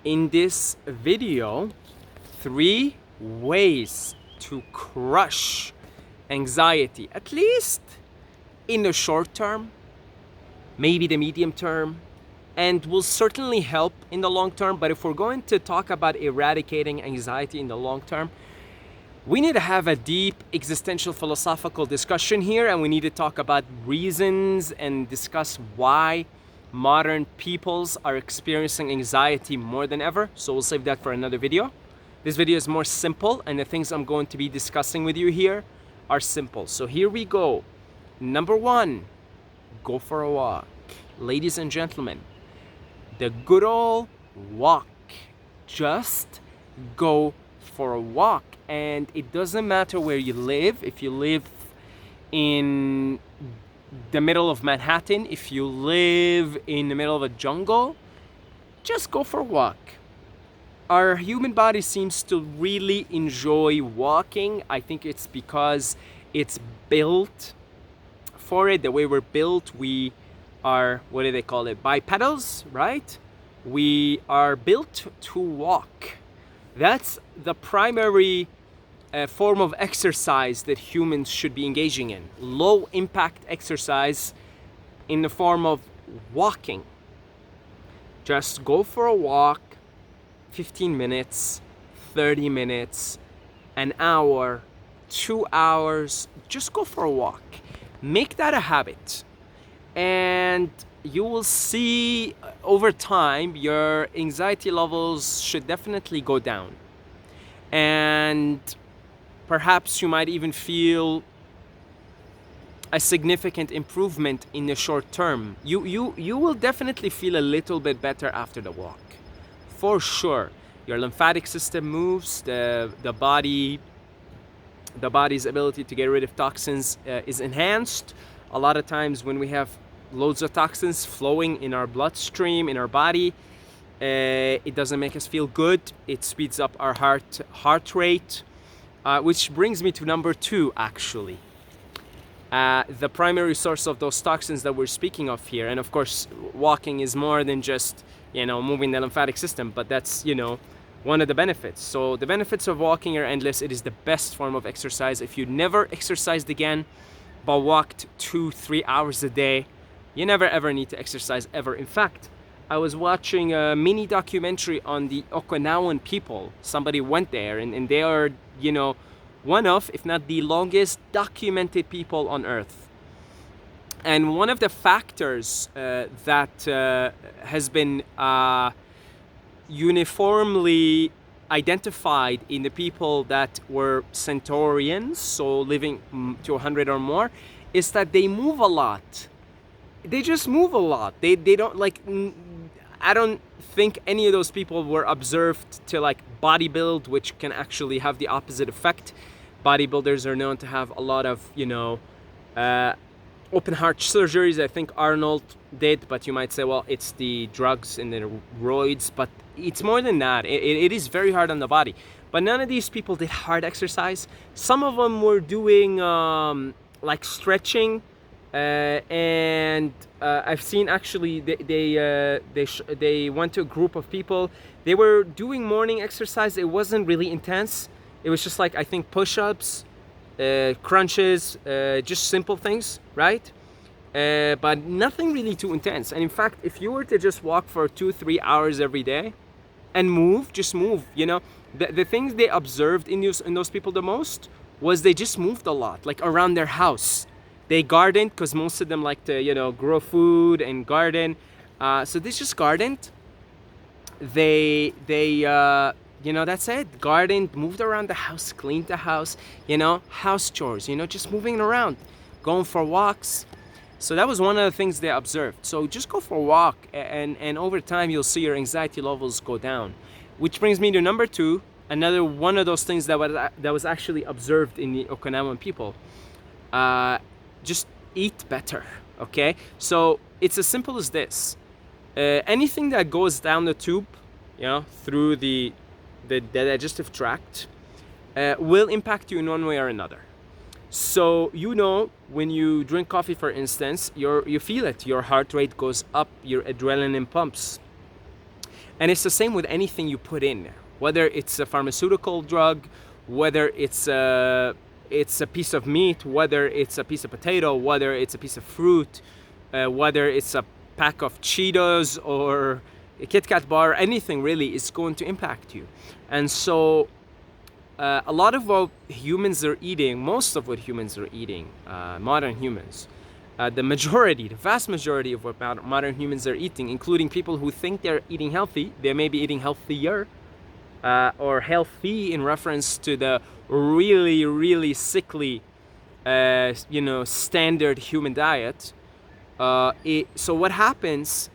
in this video 3 ways to crush anxiety, at least in the short term, maybe the medium term, and will certainly help in the long term. But if we're going to talk about eradicating anxiety in the long term, we need to have a deep existential philosophical discussion here, and we need to talk about reasons and discuss why modern peoples are experiencing anxiety more than ever. So we'll save that for another video. This video is more simple, and the things I'm going to be discussing with you here are simple. So here we go. Number 1, go for a walk. Ladies and gentlemen, the good old walk. Just go for a walk. And it doesn't matter where you live. If you live in the middle of Manhattan, if you live in the middle of a jungle, just go for a walk. Our human body seems to really enjoy walking. I think it's because it's built for it. The way we're built, we are, what do they call it, bipedals, right? We are built to walk. That's the primary form of exercise that humans should be engaging in. Low impact exercise in the form of walking. Just go for a walk, 15 minutes, 30 minutes, an hour, 2 hours. Just go for a walk. Make that a habit. And you will see over time your anxiety levels should definitely go down. And perhaps you might even feel a significant improvement in the short term. You will definitely feel a little bit better after the walk, for sure. Your lymphatic system moves, the body's ability to get rid of toxins is enhanced. A lot of times when we have loads of toxins flowing in our bloodstream, in our body, it doesn't make us feel good. It speeds up our heart rate, which brings me to number 2, actually. The primary source of those toxins that we're speaking of here, and of course, walking is more than just, moving the lymphatic system, but that's, one of the benefits. So the benefits of walking are endless. It is the best form of exercise. If you never exercised again, but walked 2-3 hours a day, you never ever need to exercise ever. In fact, I was watching a mini documentary on the Okinawan people. Somebody went there, and they are, one of, if not the longest documented people on Earth. And one of the factors that has been uniformly identified in the people that were Centaurians, so living to 100 or more, is that they move a lot. They just move a lot. They don't I don't think any of those people were observed to bodybuild, which can actually have the opposite effect. Bodybuilders are known to have a lot of, open heart surgeries. I think Arnold did, but you might say, well, it's the drugs and the roids, but it's more than that. It is very hard on the body. But none of these people did hard exercise. Some of them were doing stretching. And I've seen actually they went to a group of people. They were doing morning exercise. It wasn't really intense. It was just I think push-ups, crunches, just simple things, right? But nothing really too intense. And in fact, if you were to just walk for 2-3 hours every day and just move, the things they observed in those people the most was they just moved a lot, around their house. They gardened, because most of them like to, grow food and garden. So they just gardened. They that's it. Gardened, moved around the house, cleaned the house, house chores, just moving around, going for walks. So that was one of the things they observed. So just go for a walk, and over time you'll see your anxiety levels go down. Which brings me to number 2, another one of those things that was actually observed in the Okinawan people. Just eat better, okay? So it's as simple as this. Anything that goes down the tube, through the digestive tract, will impact you in one way or another. So when you drink coffee, for instance, you feel it. Your heart rate goes up, your adrenaline pumps. And it's the same with anything you put in, whether it's a pharmaceutical drug, whether it's a piece of meat, whether it's a piece of potato, whether it's a piece of fruit, whether it's a pack of Cheetos or a Kit Kat bar, anything really is going to impact you. And so a lot of what humans are eating, most of what humans are eating, modern humans, the vast majority of what modern humans are eating, including people who think they're eating healthy, they may be eating healthier or healthy in reference to the really, really sickly, standard human diet. So what happens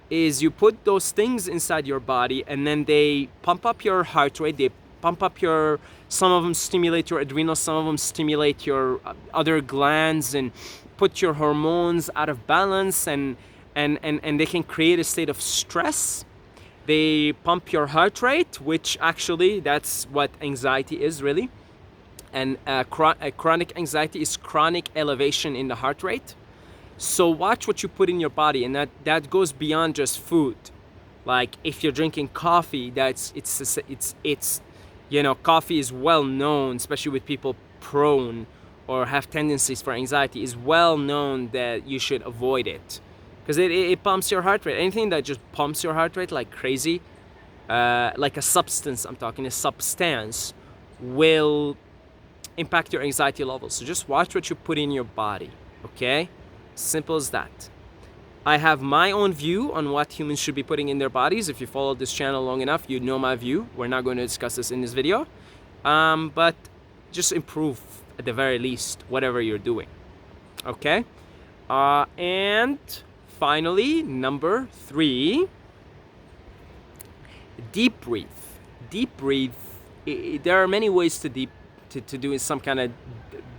is you put those things inside your body, and then they pump up your heart rate, they pump up some of them stimulate your adrenals, some of them stimulate your other glands and put your hormones out of balance, and they can create a state of stress. They pump your heart rate, which actually that's what anxiety is really. And chronic anxiety is chronic elevation in the heart rate. So watch what you put in your body, and that goes beyond just food. Like if you're drinking coffee, coffee is well known, especially with people prone or have tendencies for anxiety, is well known that you should avoid it because it pumps your heart rate. Anything that just pumps your heart rate like crazy, like a substance, will impact your anxiety levels. So just watch what you put in your body, okay? Simple as that. I have my own view on what humans should be putting in their bodies. If you follow this channel long enough, you know my view. We're not going to discuss this in this video, but just improve at the very least whatever you're doing, okay? And finally, number 3, deep breathe. Deep breathe. There are many ways to do some kind of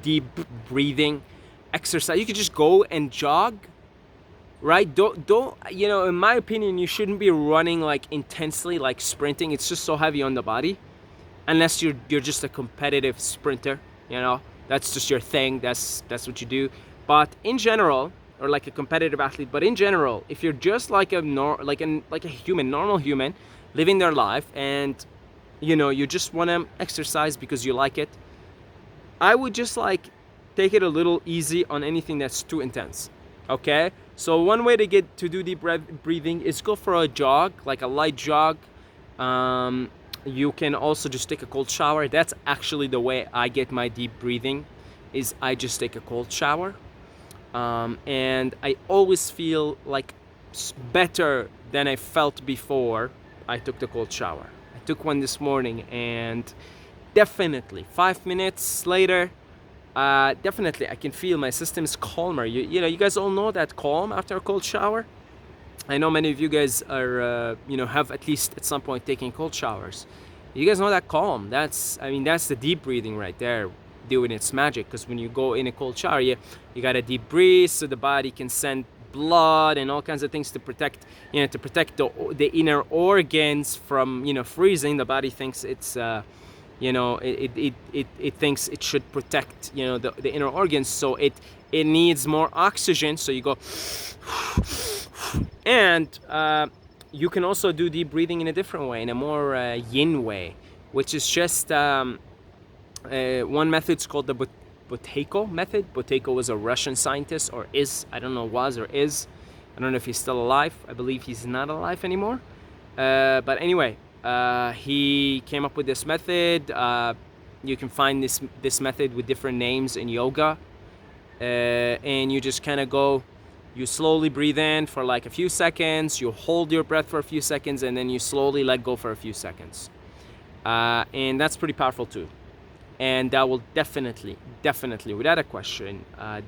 deep breathing exercise. You could just go and jog, right? Don't in my opinion, you shouldn't be running like intensely, like sprinting. It's just so heavy on the body, unless you're just a competitive sprinter, that's just your thing, that's what you do. But in general, or like a competitive athlete, but in general, if you're just like a normal human living their life, and you just want to exercise because you like it, I would just take it a little easy on anything that's too intense, okay? So one way to do deep breathing is go for a jog, like a light jog. You can also just take a cold shower. That's actually the way I get my deep breathing, is I just take a cold shower. And I always feel like better than I felt before I took the cold shower. I took one this morning, and definitely 5 minutes later, definitely I can feel my system is calmer. You guys all know that calm after a cold shower. I know many of you guys are have at least at some point taken cold showers. You guys know that calm. That's the deep breathing right there doing its magic. Because when you go in a cold shower, you got a deep breathe, so the body can send blood and all kinds of things to protect the inner organs from freezing. The body thinks it's it thinks it should protect the inner organs, so it needs more oxygen. So you go and you can also do deep breathing in a different way, in a more yin way, which is just one method's called the Buteyko method. Buteyko was a Russian scientist, or is, I don't know, was or is. I don't know if he's still alive. I believe he's not alive anymore. But anyway, he came up with this method. You can find this method with different names in yoga. And you just kind of go, you slowly breathe in for like a few seconds, you hold your breath for a few seconds, and then you slowly let go for a few seconds. And that's pretty powerful too. And that will definitely, without a question,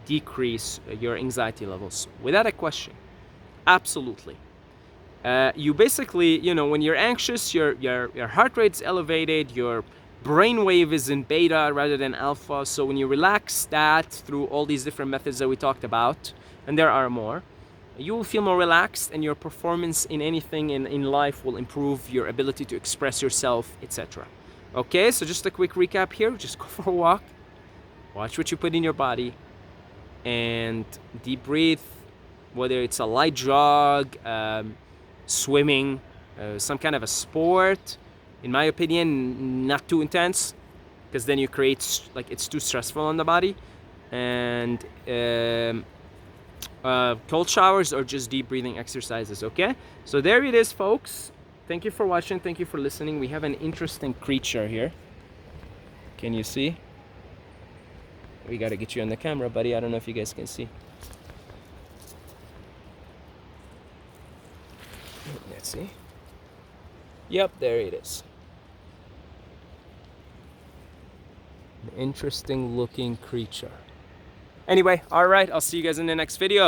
decrease your anxiety levels. Without a question. Absolutely. You basically, when you're anxious, your heart rate's elevated, your brainwave is in beta rather than alpha. So when you relax that through all these different methods that we talked about, and there are more, you will feel more relaxed, and your performance in anything in life will improve, your ability to express yourself, etc. Okay, so just a quick recap here. Just go for a walk, watch what you put in your body, and deep breathe, whether it's a light jog, swimming, some kind of a sport. In my opinion, not too intense, because then you create like it's too stressful on the body. And cold showers or just deep breathing exercises. Okay, so there it is, folks. Thank you for watching. Thank you for listening. We have an interesting creature here. Can you see? We got to get you on the camera, buddy. I don't know if you guys can see. Let's see. Yep, there it is. An interesting looking creature. Anyway, all right, I'll see you guys in the next video.